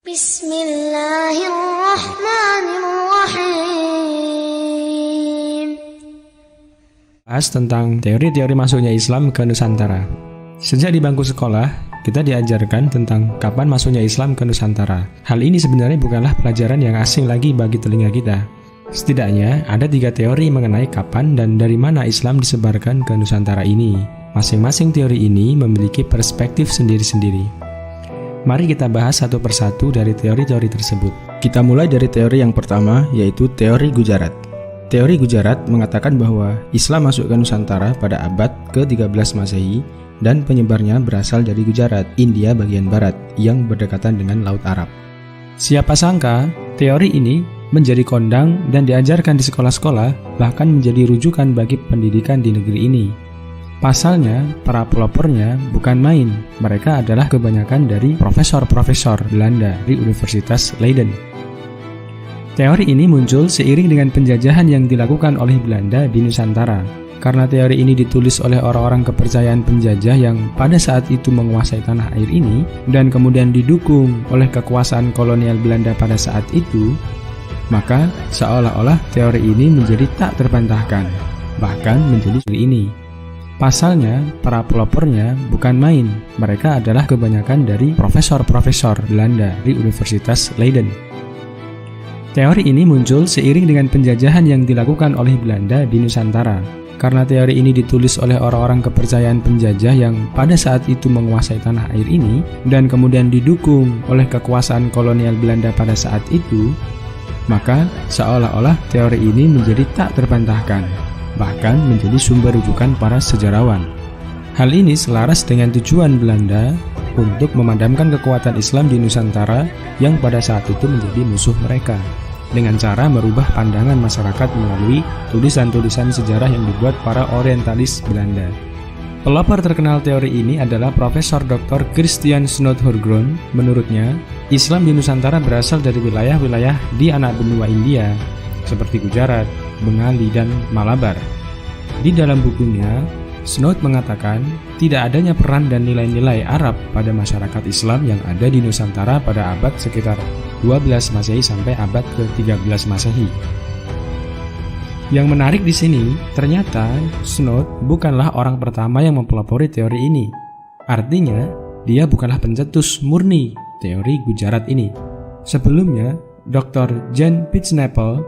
Bismillahirrahmanirrahim. Bahas tentang teori-teori masuknya Islam ke Nusantara. Sejak di bangku sekolah, kita diajarkan tentang kapan masuknya Islam ke Nusantara. Hal ini sebenarnya bukanlah pelajaran yang asing lagi bagi telinga kita. Setidaknya ada 3 teori mengenai kapan dan dari mana Islam disebarkan ke Nusantara ini. Masing-masing teori ini memiliki perspektif sendiri-sendiri. Mari kita bahas satu persatu dari teori-teori tersebut. Kita mulai dari teori yang pertama, yaitu teori Gujarat. Teori Gujarat mengatakan bahwa Islam masuk ke Nusantara pada abad ke-13 Masehi dan penyebarnya berasal dari Gujarat, India bagian barat, yang berdekatan dengan Laut Arab. Siapa sangka, teori ini menjadi kondang dan diajarkan di sekolah-sekolah, bahkan menjadi rujukan bagi pendidikan di negeri ini. Pasalnya, para pelopornya bukan main. Mereka adalah kebanyakan dari profesor-profesor Belanda di Universitas Leiden. Teori ini muncul seiring dengan penjajahan yang dilakukan oleh Belanda di Nusantara. Karena teori ini ditulis oleh orang-orang kepercayaan penjajah yang pada saat itu menguasai tanah air ini, dan kemudian didukung oleh kekuasaan kolonial Belanda pada saat itu, maka seolah-olah teori ini menjadi tak terbantahkan, bahkan menjadi teori ini. Pasalnya, para pelopornya bukan main. Mereka adalah kebanyakan dari profesor-profesor Belanda di Universitas Leiden. Teori ini muncul seiring dengan penjajahan yang dilakukan oleh Belanda di Nusantara. Karena teori ini ditulis oleh orang-orang kepercayaan penjajah yang pada saat itu menguasai tanah air ini, dan kemudian didukung oleh kekuasaan kolonial Belanda pada saat itu, maka seolah-olah teori ini menjadi tak terbantahkan, bahkan menjadi sumber rujukan para sejarawan. Hal ini selaras dengan tujuan Belanda untuk memadamkan kekuatan Islam di Nusantara yang pada saat itu menjadi musuh mereka, dengan cara merubah pandangan masyarakat melalui tulisan-tulisan sejarah yang dibuat para orientalis Belanda. Pelopor terkenal teori ini adalah Profesor Dr. Christian Snoodhoorn. Menurutnya, Islam di Nusantara berasal dari wilayah-wilayah di anak benua India, seperti Gujarat, Bengali, dan Malabar. Di dalam bukunya, Snood mengatakan tidak adanya peran dan nilai-nilai Arab pada masyarakat Islam yang ada di Nusantara pada abad sekitar 12 Masehi sampai abad ke-13 Masehi. Yang menarik di sini, ternyata Snood bukanlah orang pertama yang mempelopori teori ini. Artinya, dia bukanlah pencetus murni teori Gujarat ini. Sebelumnya, Dr. Jan Pitsnapel,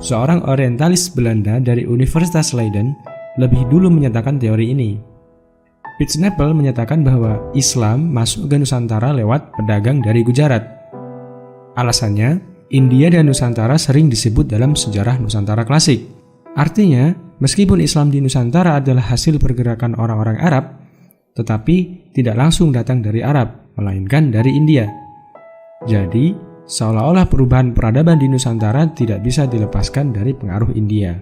seorang orientalis Belanda dari Universitas Leiden, lebih dulu menyatakan teori ini. Pitsnapel menyatakan bahwa Islam masuk ke Nusantara lewat pedagang dari Gujarat. Alasannya, India dan Nusantara sering disebut dalam sejarah Nusantara klasik. Artinya, meskipun Islam di Nusantara adalah hasil pergerakan orang-orang Arab, tetapi tidak langsung datang dari Arab, melainkan dari India. Jadi, seolah-olah perubahan peradaban di Nusantara tidak bisa dilepaskan dari pengaruh India.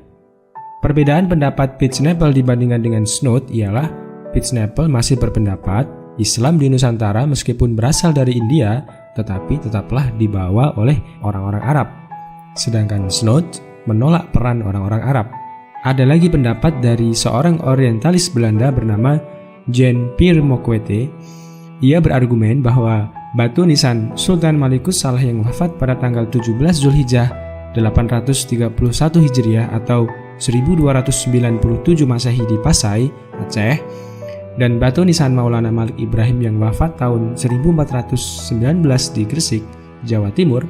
Perbedaan pendapat Pitsnapel dibandingkan dengan Snood ialah Pitsnapel masih berpendapat Islam di Nusantara meskipun berasal dari India, tetapi tetaplah dibawa oleh orang-orang Arab. Sedangkan Snood menolak peran orang-orang Arab. Ada lagi pendapat dari seorang orientalis Belanda bernama Jan-Pierre Mokwete. Ia berargumen bahwa batu nisan Sultan Malikus Salah yang wafat pada tanggal 17 Zulhijjah 831 Hijriah atau 1297 Masehi di Pasai, Aceh, dan batu nisan Maulana Malik Ibrahim yang wafat tahun 1419 di Gresik, Jawa Timur,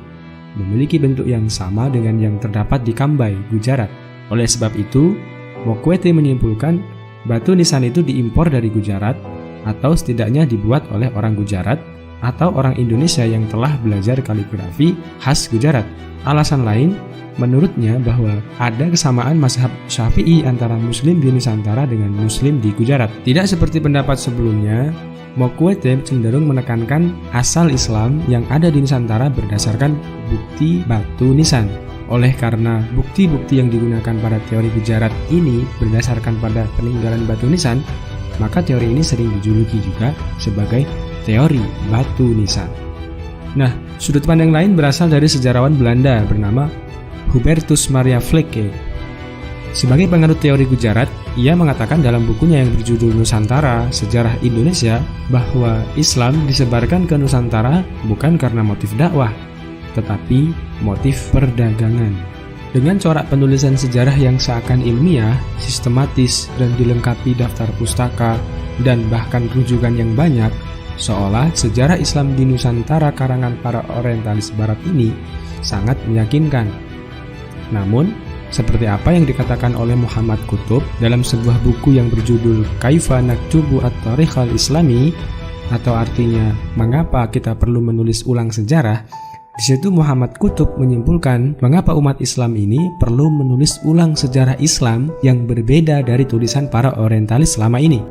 memiliki bentuk yang sama dengan yang terdapat di Kambai, Gujarat. Oleh sebab itu, Mokwete menyimpulkan batu nisan itu diimpor dari Gujarat atau setidaknya dibuat oleh orang Gujarat atau orang Indonesia yang telah belajar kaligrafi khas Gujarat. Alasan lain, menurutnya bahwa ada kesamaan mazhab Syafi'i antara Muslim di Nusantara dengan Muslim di Gujarat. Tidak seperti pendapat sebelumnya, Mokwete cenderung menekankan asal Islam yang ada di Nusantara berdasarkan bukti batu nisan. Oleh karena bukti-bukti yang digunakan pada teori Gujarat ini berdasarkan pada peninggalan batu nisan, maka teori ini sering dijuluki juga sebagai teori batu nisan. Nah, sudut pandang lain berasal dari sejarawan Belanda bernama Hubertus Maria Flekke. Sebagai penganut teori Gujarat, ia mengatakan dalam bukunya yang berjudul Nusantara, Sejarah Indonesia, bahwa Islam disebarkan ke Nusantara bukan karena motif dakwah, tetapi motif perdagangan. Dengan corak penulisan sejarah yang seakan ilmiah, sistematis, dan dilengkapi daftar pustaka, dan bahkan rujukan yang banyak, seolah sejarah Islam di Nusantara karangan para orientalis barat ini sangat meyakinkan. Namun, seperti apa yang dikatakan oleh Muhammad Qutb dalam sebuah buku yang berjudul Kaifa Naktubu At-Tarikh Al-Islami, atau artinya mengapa kita perlu menulis ulang sejarah, di situ Muhammad Qutb menyimpulkan mengapa umat Islam ini perlu menulis ulang sejarah Islam yang berbeda dari tulisan para orientalis selama ini.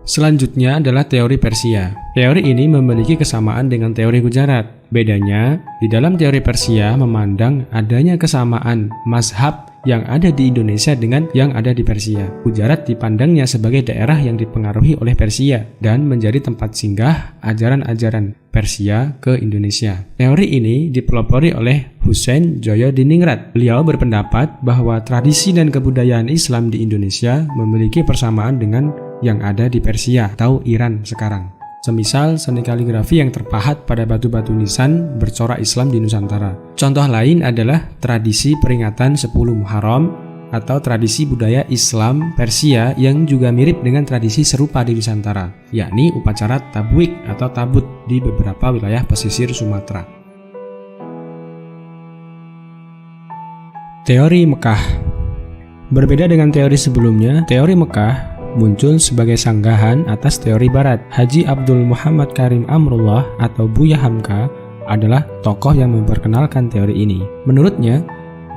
Selanjutnya adalah teori Persia. Teori ini memiliki kesamaan dengan teori Gujarat. Bedanya, di dalam teori Persia memandang adanya kesamaan mazhab yang ada di Indonesia dengan yang ada di Persia. Gujarat dipandangnya sebagai daerah yang dipengaruhi oleh Persia dan menjadi tempat singgah ajaran-ajaran Persia ke Indonesia. Teori ini dipelopori oleh Husein Joyodiningrat. Beliau berpendapat bahwa tradisi dan kebudayaan Islam di Indonesia memiliki persamaan dengan yang ada di Persia atau Iran sekarang. Semisal seni kaligrafi yang terpahat pada batu-batu nisan bercorak Islam di Nusantara. Contoh lain adalah tradisi peringatan 10 Muharram atau tradisi budaya Islam Persia yang juga mirip dengan tradisi serupa di Nusantara, yakni upacara tabwik atau tabut di beberapa wilayah pesisir Sumatera. Teori Mekah. Berbeda dengan teori sebelumnya, teori Mekah muncul sebagai sanggahan atas teori Barat. Haji Abdul Muhammad Karim Amrullah atau Buya Hamka adalah tokoh yang memperkenalkan teori ini. Menurutnya,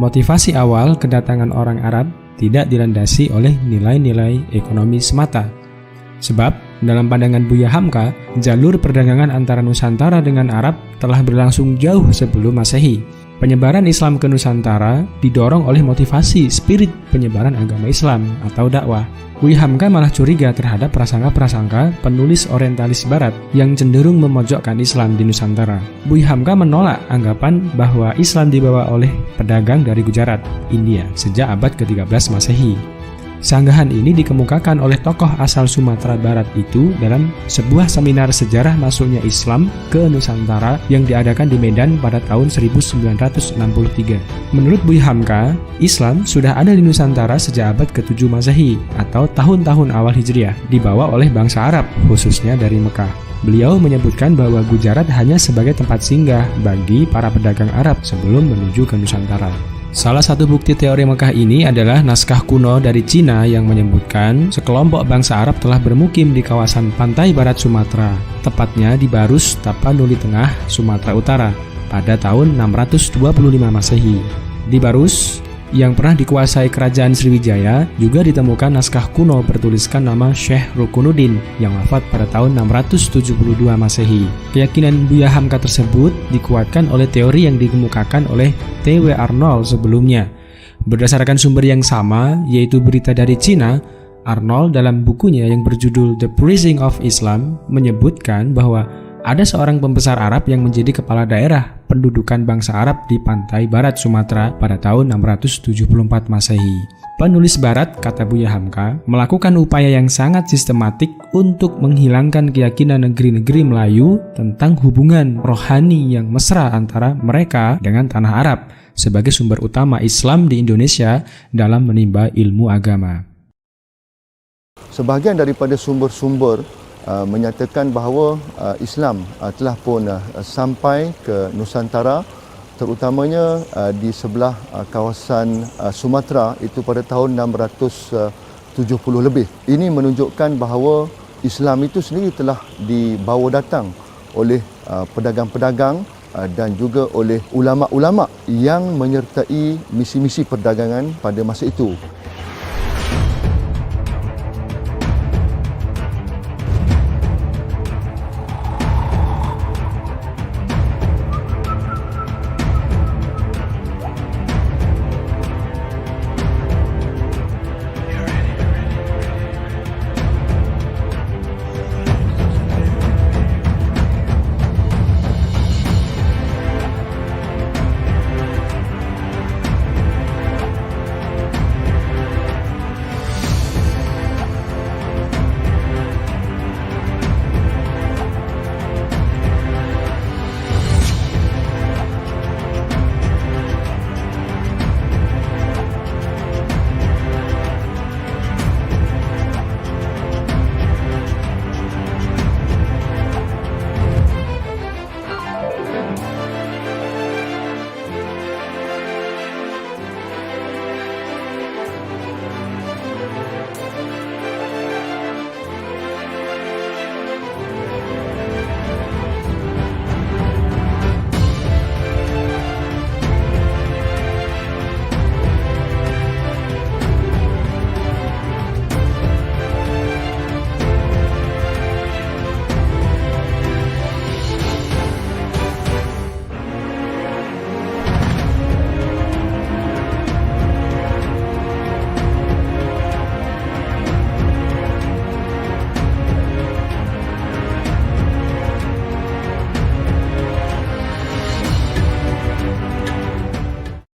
motivasi awal kedatangan orang Arab tidak dilandasi oleh nilai-nilai ekonomi semata. Sebab, dalam pandangan Buya Hamka, jalur perdagangan antara Nusantara dengan Arab telah berlangsung jauh sebelum Masehi. Penyebaran Islam ke Nusantara didorong oleh motivasi spirit penyebaran agama Islam atau dakwah. Buya Hamka malah curiga terhadap prasangka-prasangka penulis orientalis barat yang cenderung memojokkan Islam di Nusantara. Buya Hamka menolak anggapan bahwa Islam dibawa oleh pedagang dari Gujarat, India, sejak abad ke-13 Masehi. Sanggahan ini dikemukakan oleh tokoh asal Sumatera Barat itu dalam sebuah seminar sejarah masuknya Islam ke Nusantara yang diadakan di Medan pada tahun 1963. Menurut Buya Hamka, Islam sudah ada di Nusantara sejak abad ke-7 Masehi atau tahun-tahun awal Hijriah, dibawa oleh bangsa Arab, khususnya dari Mekah. Beliau menyebutkan bahwa Gujarat hanya sebagai tempat singgah bagi para pedagang Arab sebelum menuju ke Nusantara. Salah satu bukti teori Mekah ini adalah naskah kuno dari Cina yang menyebutkan sekelompok bangsa Arab telah bermukim di kawasan pantai barat Sumatera, tepatnya di Barus, Tapanuli Tengah, Sumatera Utara, pada tahun 625 Masehi. Di Barus, yang pernah dikuasai kerajaan Sriwijaya, juga ditemukan naskah kuno bertuliskan nama Syekh Rukunuddin yang wafat pada tahun 672 Masehi. Keyakinan Buya Hamka tersebut dikuatkan oleh teori yang dikemukakan oleh T.W. Arnold sebelumnya. Berdasarkan sumber yang sama, yaitu berita dari Cina, Arnold dalam bukunya yang berjudul The Preaching of Islam menyebutkan bahwa ada seorang pembesar Arab yang menjadi kepala daerah pendudukan bangsa Arab di pantai barat Sumatera pada tahun 674 Masehi. Penulis barat, kata Buya Hamka, melakukan upaya yang sangat sistematik untuk menghilangkan keyakinan negeri-negeri Melayu tentang hubungan rohani yang mesra antara mereka dengan tanah Arab sebagai sumber utama Islam di Indonesia dalam menimba ilmu agama. Sebahagian daripada sumber-sumber menyatakan bahawa Islam telah pun sampai ke Nusantara, terutamanya di sebelah kawasan Sumatera itu pada tahun 670 lebih. Ini menunjukkan bahawa Islam itu sendiri telah dibawa datang oleh pedagang-pedagang dan juga oleh ulama-ulama yang menyertai misi-misi perdagangan pada masa itu.